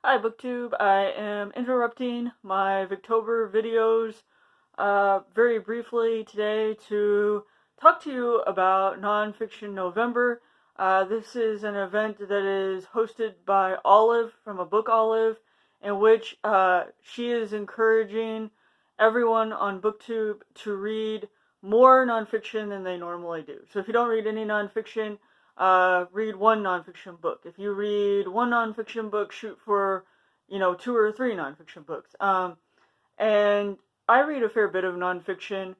Hi BookTube, I am interrupting my Victober videos very briefly today to talk to you about Nonfiction November. This is an event that is hosted by Olive from A Book Olive, in which she is encouraging everyone on BookTube to read more nonfiction than they normally do. So if you don't read any nonfiction, read one nonfiction book. If you read one nonfiction book, shoot for, 2 or 3 nonfiction books. And I read a fair bit of nonfiction,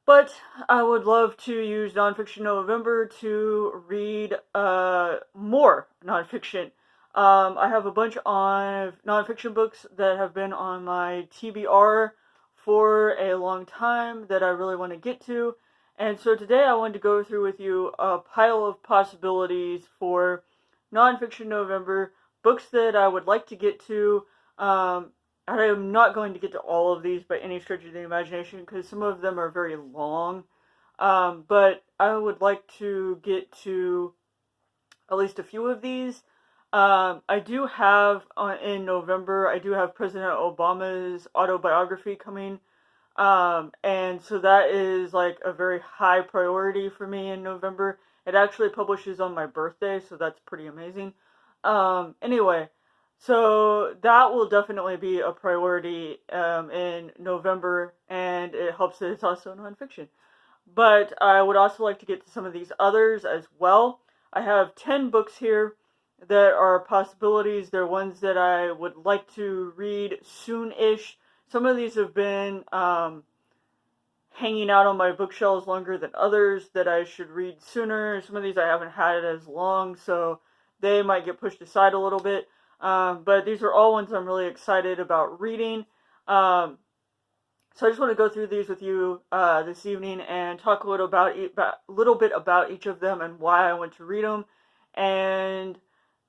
but I would love to use Nonfiction November to read more nonfiction. I have a bunch of nonfiction books that have been on my TBR for a long time that I really want to get to. And so today I wanted to go through with you a pile of possibilities for Nonfiction November, books that I would like to get to. I am not going to get to all of these by any stretch of the imagination because some of them are very long. But I would like to get to at least a few of these. I do have, in November, I do have President Obama's autobiography coming. And so that is like a very high priority for me in November. It actually publishes on my birthday, so that's pretty amazing. Anyway, so that will definitely be a priority in November, and it helps that it's also nonfiction. But I would also like to get to some of these others as well. I have 10 books here that are possibilities. They're ones that I would like to read soon-ish. Some of these have been hanging out on my bookshelves longer than others that I should read sooner. Some of these I haven't had as long, so they might get pushed aside a little bit. But these are all ones I'm really excited about reading. So I just want to go through these with you this evening and talk a little bit about each of them and why I want to read them. And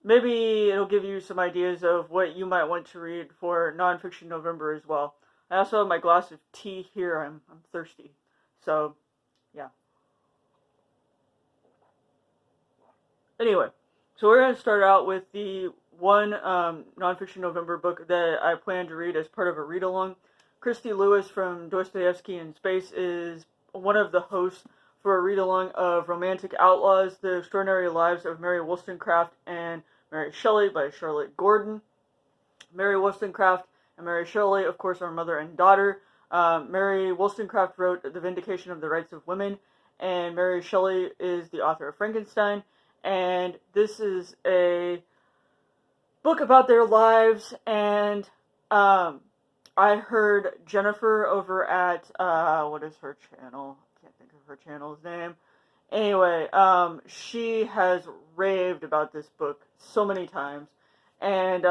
maybe it'll give you some ideas of what you might want to read for Nonfiction November as well. I also have my glass of tea here. I'm thirsty. So, yeah. Anyway, so we're going to start out with the one Nonfiction November book that I plan to read as part of a read-along. Christy Lewis from Dostoevsky in Space is one of the hosts for a read-along of Romantic Outlaws, The Extraordinary Lives of Mary Wollstonecraft and Mary Shelley by Charlotte Gordon. Mary Wollstonecraft and Mary Shelley, of course, are mother and daughter. Mary Wollstonecraft wrote The Vindication of the Rights of Women, and Mary Shelley is the author of Frankenstein. And this is a book about their lives, and I heard Jennifer over at, what is her channel? I can't think of her channel's name. Anyway, she has raved about this book so many times, and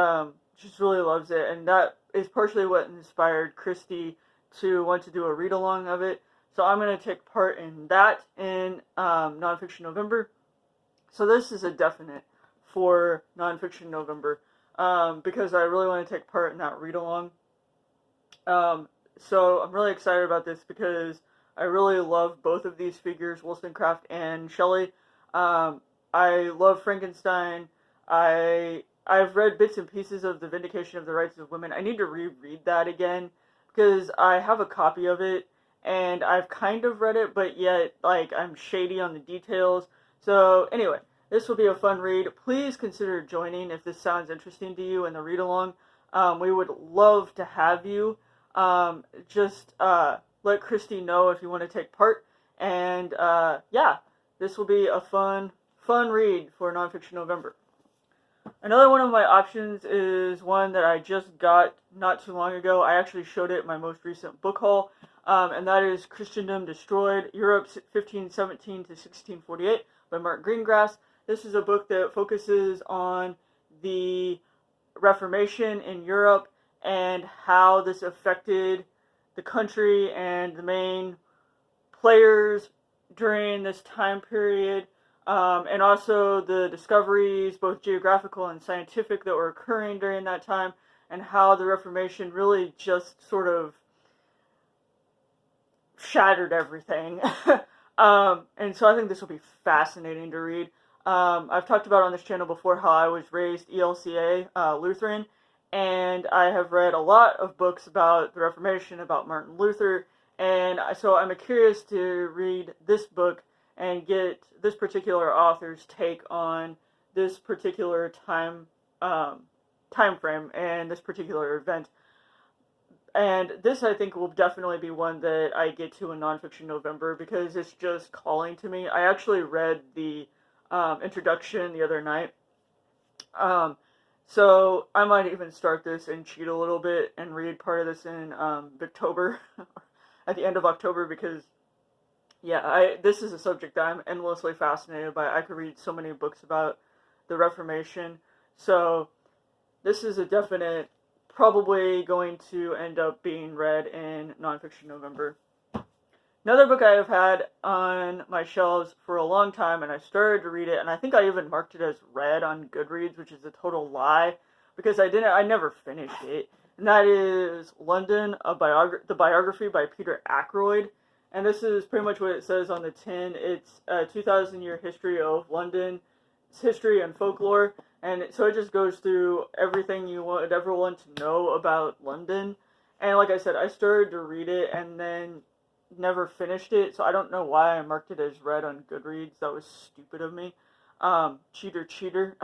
just really loves it, and that is partially what inspired Christy to want to do a read-along of it. So I'm going to take part in that in Nonfiction November. So this is a definite for Nonfiction November, because I really want to take part in that read-along. So I'm really excited about this because I really love both of these figures, Wollstonecraft and Shelley. I love Frankenstein. I've read bits and pieces of The Vindication of the Rights of Women. I need to reread that again because I have a copy of it and I've kind of read it, but yet like I'm shady on the details. So anyway, this will be a fun read. Please consider joining if this sounds interesting to you in the read-along. We would love to have you. Just let Christy know if you want to take part. And yeah, this will be a fun read for Nonfiction November. Another one of my options is one that I just got not too long ago. I actually showed it in my most recent book haul, and that is Christendom Destroyed, Europe 1517 to 1648 by Mark Greengrass. This is a book that focuses on the Reformation in Europe and how this affected the country and the main players during this time period, and also the discoveries, both geographical and scientific, that were occurring during that time, and how the Reformation really just sort of shattered everything. And so I think this will be fascinating to read. I've talked about on this channel before how I was raised ELCA, Lutheran, and I have read a lot of books about the Reformation, about Martin Luther, and so I'm curious to read this book and get this particular author's take on this particular time frame and this particular event. And this, I think, will definitely be one that I get to in Nonfiction November because it's just calling to me. I actually read the introduction the other night. So I might even start this and cheat a little bit and read part of this in October, at the end of October, because, yeah, this is a subject that I'm endlessly fascinated by. I could read so many books about the Reformation. So this is a definite, probably going to end up being read in Nonfiction November. Another book I have had on my shelves for a long time, and I started to read it, and I think I even marked it as read on Goodreads, which is a total lie, because I never finished it, and that is London, the biography by Peter Ackroyd, and this is pretty much what it says on the tin. It's a 2,000-year history of London, its history and folklore, and so it just goes through everything you would ever want to know about London, and like I said, I started to read it, and then never finished it, so I don't know why I marked it as read on Goodreads. That was stupid of me. Cheater.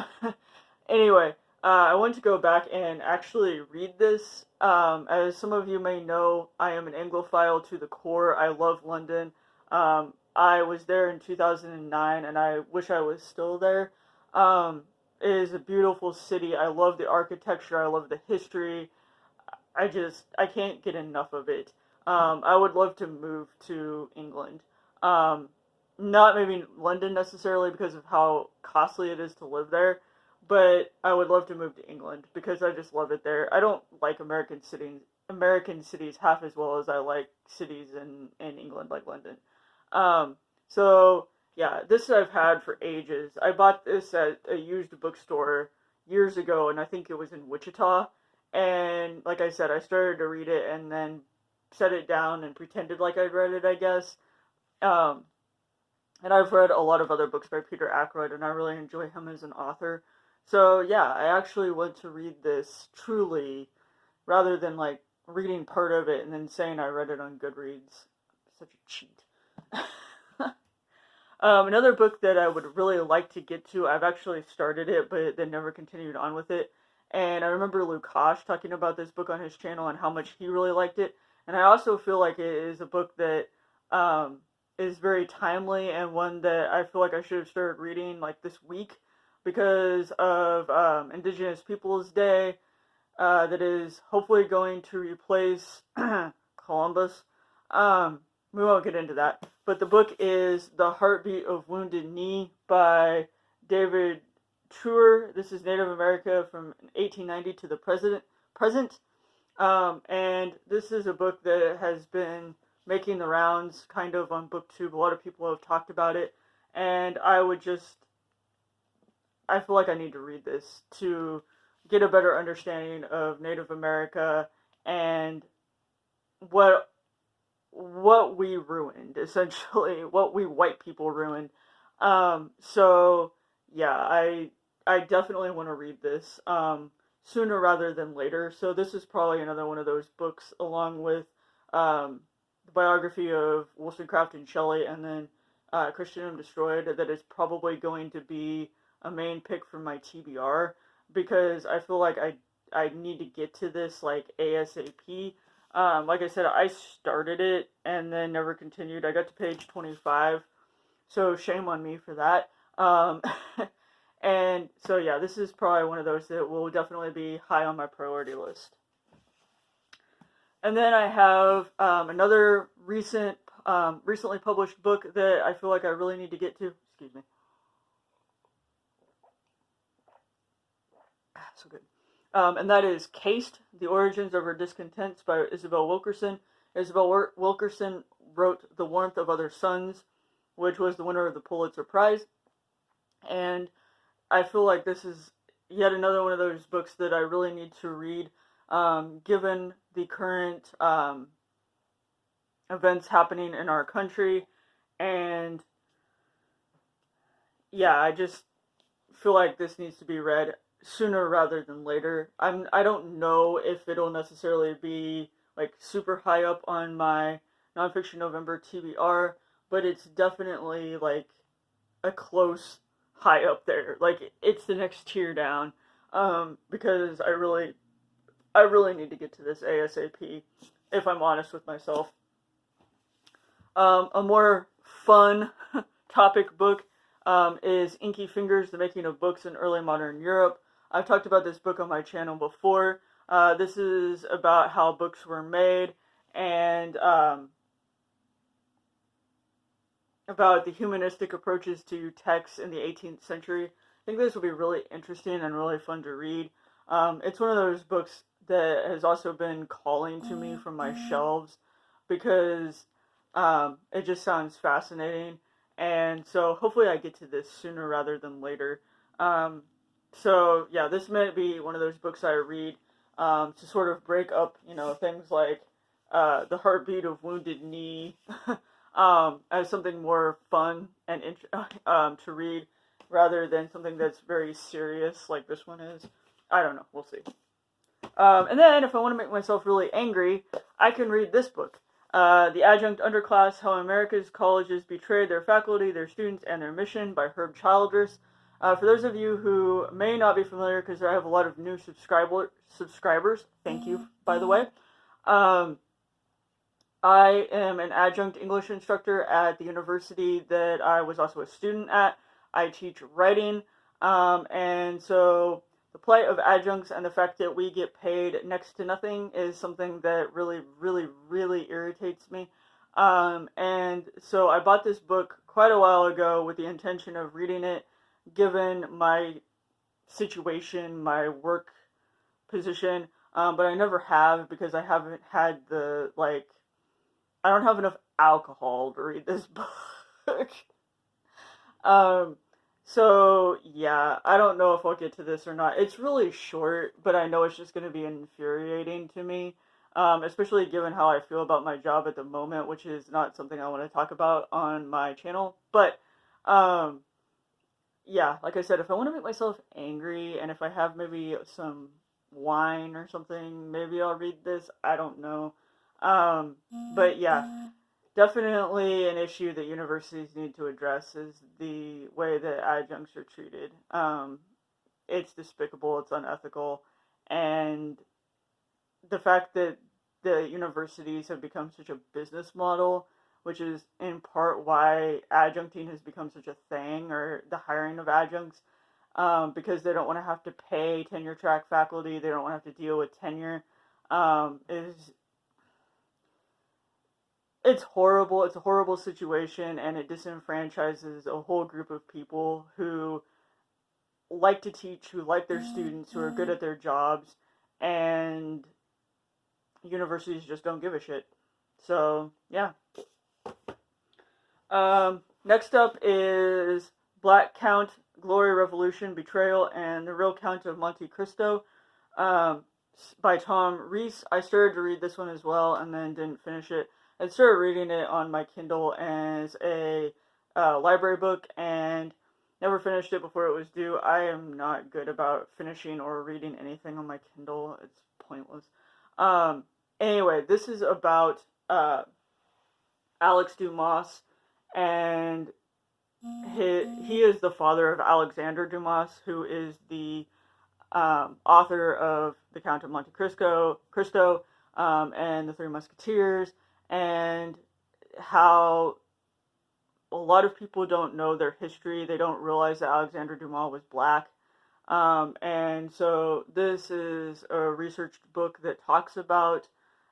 Anyway, I want to go back and actually read this. As some of you may know, I am an Anglophile to the core. I love London. I was there in 2009, and I wish I was still there. It is a beautiful city. I love the architecture. I love the history. I can't get enough of it. I would love to move to England. Not maybe London necessarily because of how costly it is to live there, but I would love to move to England because I just love it there. I don't like American cities half as well as I like cities in England like London. So yeah, this I've had for ages. I bought this at a used bookstore years ago, and I think it was in Wichita. And like I said, I started to read it and then set it down and pretended like I'd read it, I guess. And I've read a lot of other books by Peter Ackroyd, and I really enjoy him as an author. So yeah, I actually want to read this truly, rather than like reading part of it and then saying I read it on Goodreads. Such a cheat. Another book that I would really like to get to, I've actually started it, but then never continued on with it. And I remember Lukash talking about this book on his channel and how much he really liked it. And I also feel like it is a book that is very timely and one that I feel like I should have started reading like this week because of Indigenous Peoples Day that is hopefully going to replace Columbus. We won't get into that. But the book is The Heartbeat of Wounded Knee by David Truer. This is Native America from 1890 to the present. And this is a book that has been making the rounds kind of on BookTube. A lot of people have talked about it. And I feel like I need to read this to get a better understanding of Native America and what we ruined, essentially, what we white people ruined. So yeah, I definitely want to read this sooner rather than later. So this is probably another one of those books, along with the biography of Wollstonecraft and Shelley, and then Christendom Destroyed, that is probably going to be a main pick for my TBR because I feel like I need to get to this like ASAP. Like I said, I started it and then never continued. I got to page 25, so shame on me for that. And so yeah, this is probably one of those that will definitely be high on my priority list. And then I have another recently published book that I feel like I really need to get to. Excuse me. So good. And that is Cased, The Origins of Her Discontent by Isabel Wilkerson. Isabel Wilkerson wrote The Warmth of Other Suns, which was the winner of the Pulitzer Prize. And I feel like this is yet another one of those books that I really need to read, given the current events happening in our country. And yeah, I just feel like this needs to be read sooner rather than later. I don't know if it'll necessarily be like super high up on my nonfiction November TBR, but it's definitely like a close high up there. Like it's the next tier down. Because I really need to get to this ASAP if I'm honest with myself. A more fun topic book is Inky Fingers, The Making of Books in Early Modern Europe. I've talked about this book on my channel before. This is about how books were made and about the humanistic approaches to text in the 18th century. I think this will be really interesting and really fun to read. It's one of those books that has also been calling to me from my shelves because it just sounds fascinating. And so hopefully I get to this sooner rather than later. So yeah, this might be one of those books I read to sort of break up, things like The Heartbeat of Wounded Knee as something more fun and to read rather than something that's very serious like this one is. I don't know. We'll see. And then if I want to make myself really angry, I can read this book. The Adjunct, Underclass, How America's Colleges Betrayed Their Faculty, Their Students, and Their Mission by Herb Childress. For those of you who may not be familiar, because I have a lot of new subscribers, thank you, by the way. I am an adjunct English instructor at the university that I was also a student at. I teach writing, and so the plight of adjuncts and the fact that we get paid next to nothing is something that really, really, really irritates me. And so I bought this book quite a while ago with the intention of reading it, given my situation, my work position, but I never have because I haven't had I don't have enough alcohol to read this book. So yeah, I don't know if I'll get to this or not. It's really short, but I know it's just going to be infuriating to me, especially given how I feel about my job at the moment, which is not something I want to talk about on my channel. But yeah, like I said, if I want to make myself angry and if I have maybe some wine or something, maybe I'll read this. I don't know. But yeah, definitely an issue that universities need to address is the way that adjuncts are treated. It's despicable, it's unethical, and the fact that the universities have become such a business model, which is in part why adjuncting has become such a thing, or the hiring of adjuncts, because they don't want to have to pay tenure track faculty, they don't want to have to deal with tenure, it's horrible. It's a horrible situation, and it disenfranchises a whole group of people who like to teach, who like their students, who are good at their jobs, and universities just don't give a shit. So, yeah. Next up is Black Count, Glory, Revolution, Betrayal, and the Real Count of Monte Cristo by Tom Rees. I started to read this one as well and then didn't finish it. I started reading it on my Kindle as a library book and never finished it before it was due. I am not good about finishing or reading anything on my Kindle. It's pointless. Anyway, this is about Alex Dumas, and he is the father of Alexander Dumas, who is the author of The Count of Monte Cristo, and The Three Musketeers, and how a lot of people don't know their history. They don't realize that Alexander Dumas was black. And so this is a researched book that talks about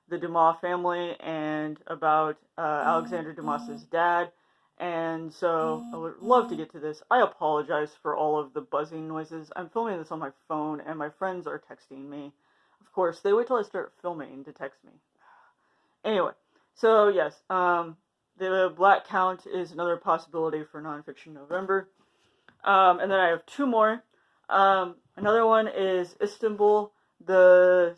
the Dumas family and about Alexander Dumas's dad. And so I would love to get to this. I apologize for all of the buzzing noises. I'm filming this on my phone and my friends are texting me. Of course, they wait till I start filming to text me. Anyway, so yes, the Black Count is another possibility for Nonfiction November. And then I have two more. Another one is Istanbul, the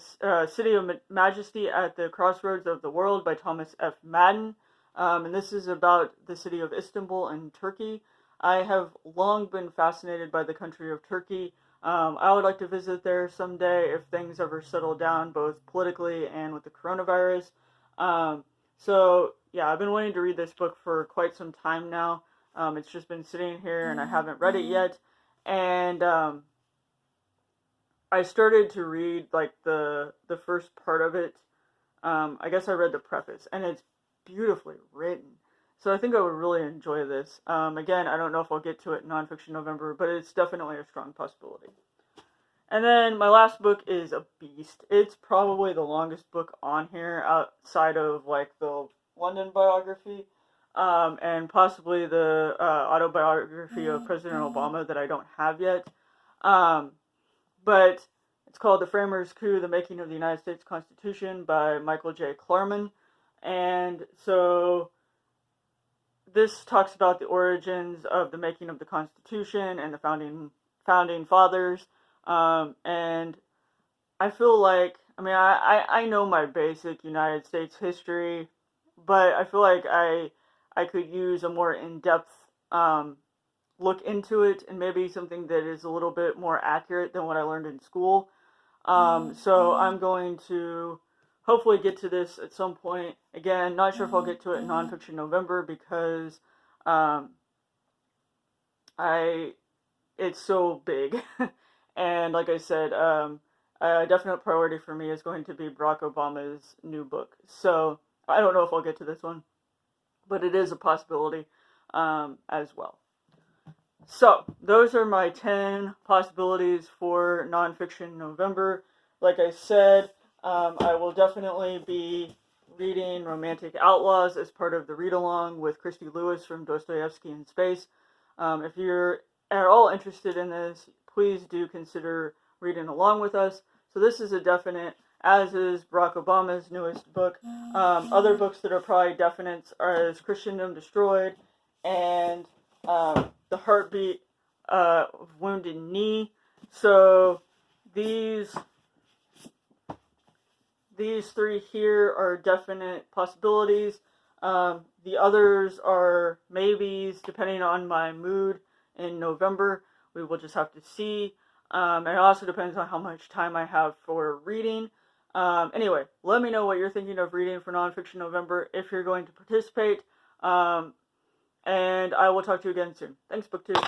City of Majesty at the Crossroads of the World by Thomas F. Madden. And this is about the city of Istanbul in Turkey. I have long been fascinated by the country of Turkey. I would like to visit there someday if things ever settle down, both politically and with the coronavirus. Um, so, yeah, I've been wanting to read this book for quite some time now. It's just been sitting here and I haven't read it yet. And I started to read like the first part of it. I guess I read the preface, and it's beautifully written. So I think I would really enjoy this. Again, I don't know if I'll get to it in Nonfiction November, but it's definitely a strong possibility. And then my last book is A Beast. It's probably the longest book on here outside of like the London biography, and possibly the autobiography of President Obama that I don't have yet. But it's called The Framers' Coup, The Making of the United States Constitution by Michael J. Clarman. And so this talks about the origins of the making of the Constitution and the founding fathers. And I feel like, I know my basic United States history, but I feel like I could use a more in-depth look into it, and maybe something that is a little bit more accurate than what I learned in school. So I'm going to hopefully get to this at some point. Again, not sure if I'll get to it in Nonfiction November because it's so big. And like I said, a definite priority for me is going to be Barack Obama's new book. So I don't know if I'll get to this one, but it is a possibility as well. So, those are my 10 possibilities for Nonfiction November. Like I said, I will definitely be reading Romantic Outlaws as part of the read-along with Christy Lewis from Dostoevsky in Space. If you're at all interested in this, please do consider reading along with us. So this is a definite, as is Barack Obama's newest book. Other books that are probably definites are Christendom Destroyed and The Heartbeat of Wounded Knee. So these three here are definite possibilities. The others are maybes, depending on my mood in November. We will just have to see. And it also depends on how much time I have for reading. Anyway, let me know what you're thinking of reading for Nonfiction November if you're going to participate. And I will talk to you again soon. Thanks, BookTube.